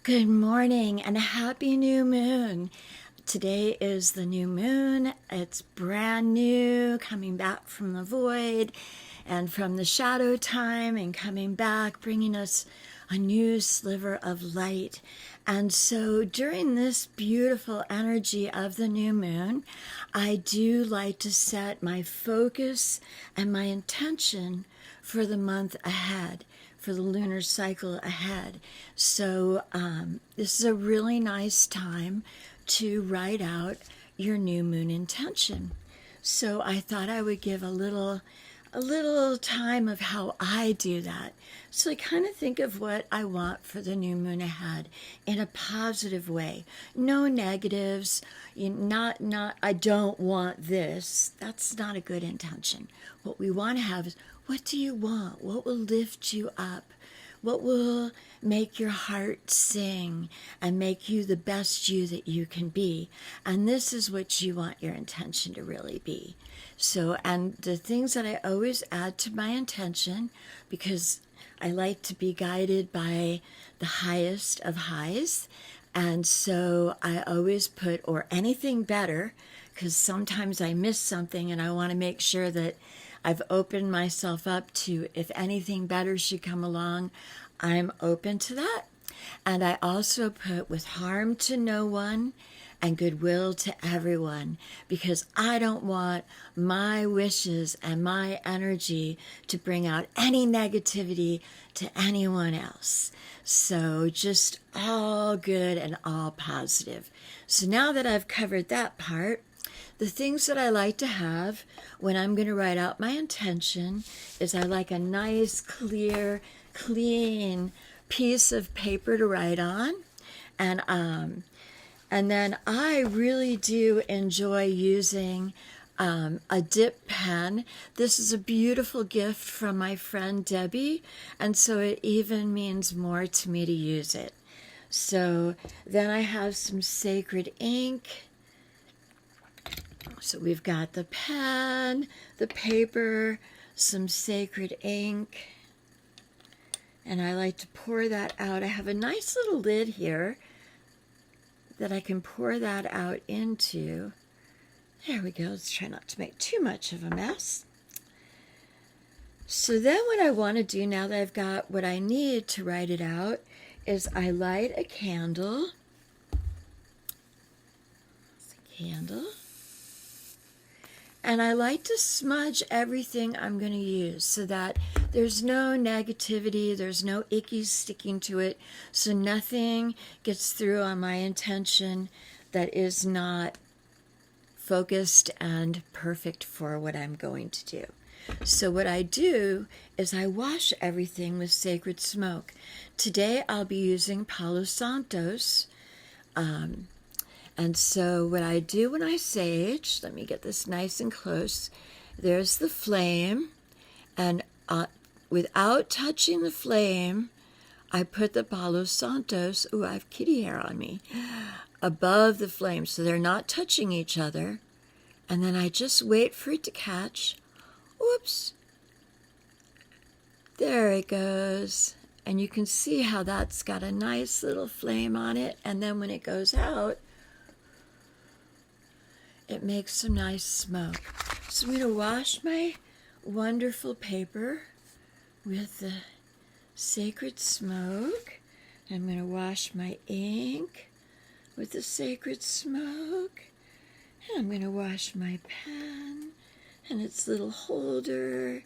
Good morning and a happy new moon. Today is the new moon. It's brand new, coming back from the void and from the shadow time and coming back, bringing us a new sliver of light. And so during this beautiful energy of the new moon, I do like to set my focus and my intention for the month ahead, for the lunar cycle ahead. So this is a really nice time to write out your new moon intention. So I thought I would give a little time of how I do that. So I kind of think of what I want for the new moon ahead in a positive way. No negatives. Not I don't want this. That's not a good intention. What we want to have is, what do you want? What will lift you up? What will make your heart sing and make you the best you that you can be? And this is what you want your intention to really be. So, and the things that I always add to my intention, because I like to be guided by the highest of highs, and so I always put, or anything better, because sometimes I miss something and I want to make sure that I've opened myself up to, if anything better should come along, I'm open to that. And I also put, with harm to no one and goodwill to everyone, because I don't want my wishes and my energy to bring out any negativity to anyone else. So just all good and all positive. So now that I've covered that part, the things that I like to have when I'm going to write out my intention is I like a nice, clear, clean piece of paper to write on. And then I really do enjoy using a dip pen. This is a beautiful gift from my friend Debbie, and so it even means more to me to use it. So then I have some sacred ink. So we've got the pen, the paper, some sacred ink, and I like to pour that out. I have a nice little lid here that I can pour that out into. There we go. Let's try not to make too much of a mess. So then what I want to do, now that I've got what I need to write it out, is I light a candle. It's a candle. And I like to smudge everything I'm going to use so that there's no negativity, there's no ickies sticking to it, so nothing gets through on my intention that is not focused and perfect for what I'm going to do. So what I do is I wash everything with sacred smoke. Today I'll be using Palo Santos. And so what I do when I sage, let me get this nice and close, there's the flame, and without touching the flame, I put the Palo Santos, ooh, I have kitty hair on me, above the flame, so they're not touching each other, and then I just wait for it to catch. Whoops, there it goes, and you can see how that's got a nice little flame on it, and then when it goes out, it makes some nice smoke. So I'm going to wash my wonderful paper with the sacred smoke. I'm going to wash my ink with the sacred smoke. And I'm going to wash my pen and its little holder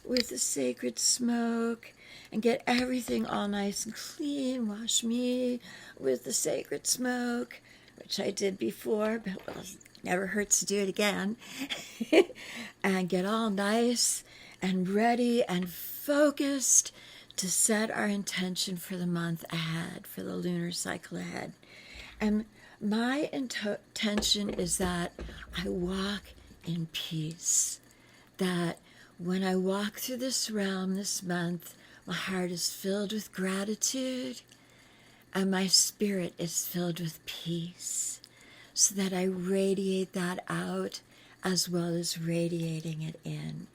with the sacred smoke, and get everything all nice and clean. Wash me with the sacred smoke, which I did before, but well, never hurts to do it again. And get all nice and ready and focused to set our intention for the month ahead, for the lunar cycle ahead. And my intention is that I walk in peace, that when I walk through this realm this month, my heart is filled with gratitude and my spirit is filled with peace, so that I radiate that out as well as radiating it in.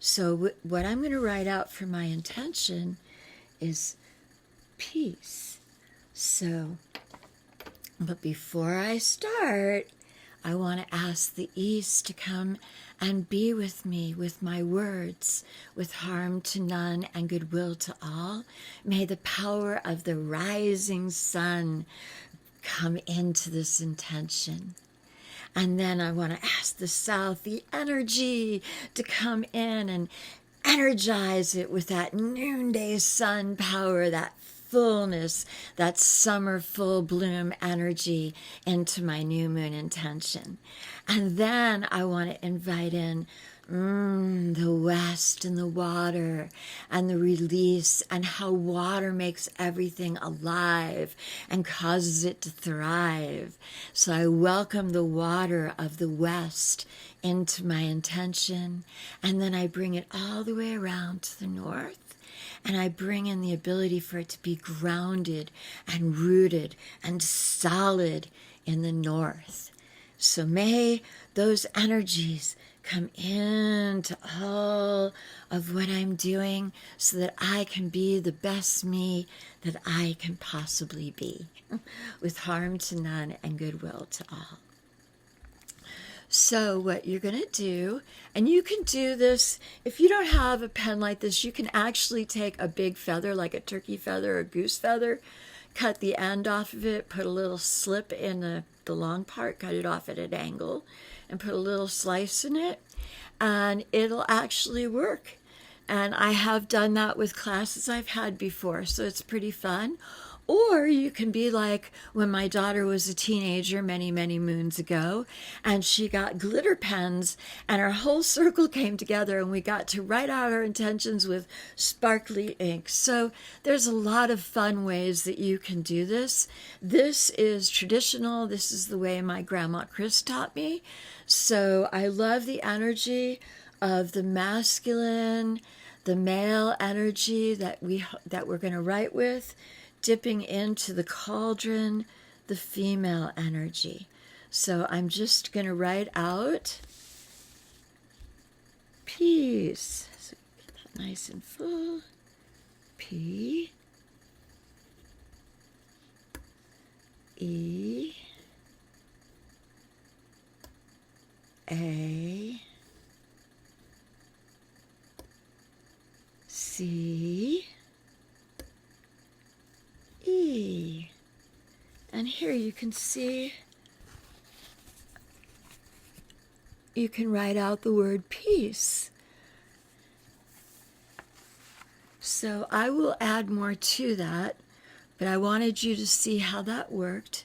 So what I'm going to write out for my intention is peace. So, but before I start, I want to ask the East to come and be with me with my words, with harm to none and goodwill to all. May the power of the rising sun come into this intention. And then I want to ask the South, the energy, to come in and energize it with that noonday sun power, that fullness, that summer full bloom energy into my new moon intention. And then I want to invite in the West and the water and the release and how water makes everything alive and causes it to thrive. So I welcome the water of the West into my intention, and then I bring it all the way around to the North, and I bring in the ability for it to be grounded and rooted and solid in the North. So may those energies come into all of what I'm doing so that I can be the best me that I can possibly be, with harm to none and goodwill to all. So what you're going to do, and you can do this, if you don't have a pen like this, you can actually take a big feather, like a turkey feather or goose feather, cut the end off of it, put a little slip in the long part, cut it off at an angle, and put a little slice in it, and it'll actually work. And I have done that with classes I've had before, so it's pretty fun. Or you can be like when my daughter was a teenager many, many moons ago, and she got glitter pens, and our whole circle came together, and we got to write out our intentions with sparkly ink. So there's a lot of fun ways that you can do this. This is traditional. This is the way my grandma Chris taught me. So I love the energy of the masculine, the male energy that we're going to write with, dipping into the cauldron, the female energy. So I'm just going to write out peace. So get that nice and full. P, E, A, C, E. And here you can see, you can write out the word peace. So I will add more to that, but I wanted you to see how that worked.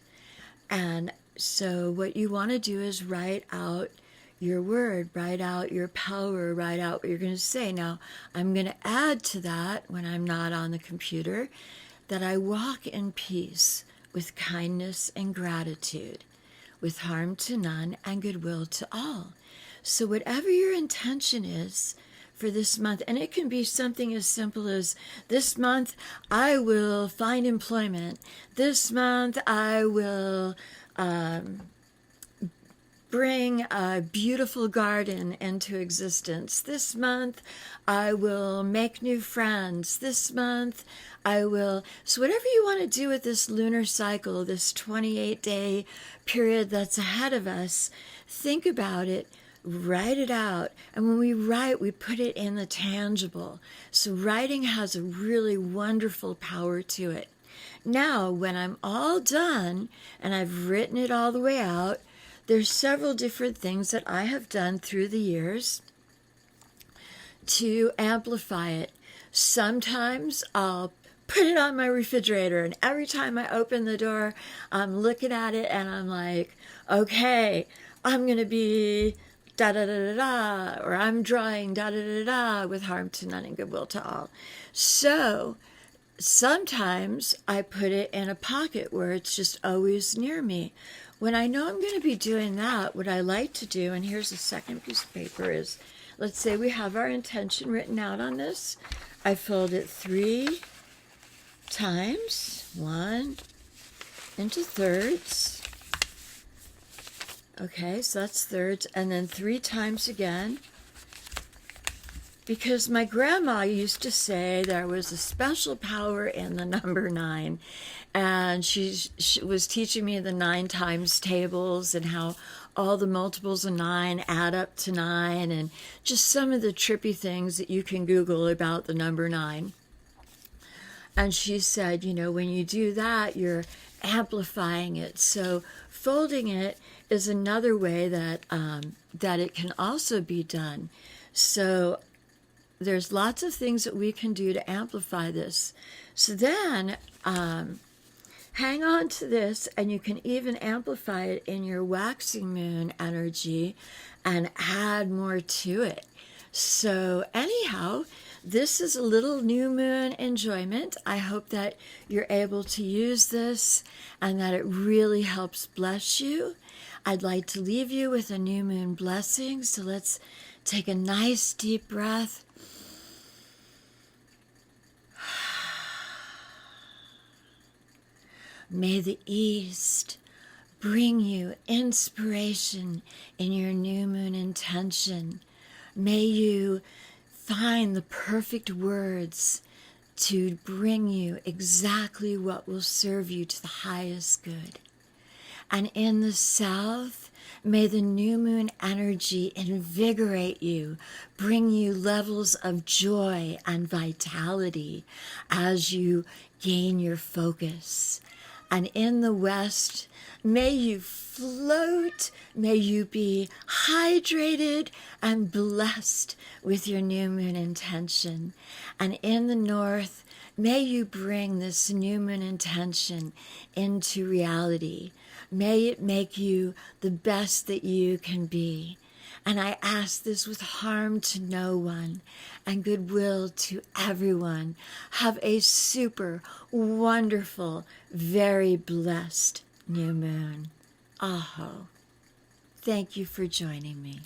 And so what you want to do is write out your word, write out your power, write out what you're going to say. Now, I'm going to add to that when I'm not on the computer, that I walk in peace with kindness and gratitude, with harm to none and goodwill to all. So whatever your intention is for this month, and it can be something as simple as, this month I will find employment. This month I will bring a beautiful garden into existence. This month I will make new friends. This month I will, so whatever you want to do with this lunar cycle, this 28-day period that's ahead of us, think about it, write it out. And when we write, we put it in the tangible. So writing has a really wonderful power to it. Now, when I'm all done and I've written it all the way out, there's several different things that I have done through the years to amplify it. Sometimes I'll put it on my refrigerator, and every time I open the door, I'm looking at it and I'm like, okay, I'm going to be da da da da da, or I'm drawing da da da da with harm to none and goodwill to all. So sometimes I put it in a pocket where it's just always near me. When I know I'm going to be doing that, what I like to do, and here's the second piece of paper, is, let's say we have our intention written out on this. I fold it 3 times, 1 into thirds. Okay, so that's thirds, and then 3 times again. Because my grandma used to say there was a special power in the number 9. and she was teaching me the 9 times tables and how all the multiples of 9 add up to 9, and just some of the trippy things that you can Google about the number 9. And she said, you know, when you do that, you're amplifying it. So folding it is another way that that it can also be done. So there's lots of things that we can do to amplify this. So then hang on to this, and you can even amplify it in your waxing moon energy and add more to it. So anyhow, this is a little new moon enjoyment. I hope that you're able to use this and that it really helps bless you. I'd like to leave you with a new moon blessing. So let's take a nice deep breath. May the East bring you inspiration in your new moon intention. May you find the perfect words to bring you exactly what will serve you to the highest good. And in the South, may the new moon energy invigorate you, bring you levels of joy and vitality as you gain your focus. And in the West, may you float, may you be hydrated and blessed with your new moon intention. And in the North, may you bring this new moon intention into reality. May it make you the best that you can be. And I ask this with harm to no one and goodwill to everyone. Have a super wonderful, very blessed new moon. Aho. Thank you for joining me.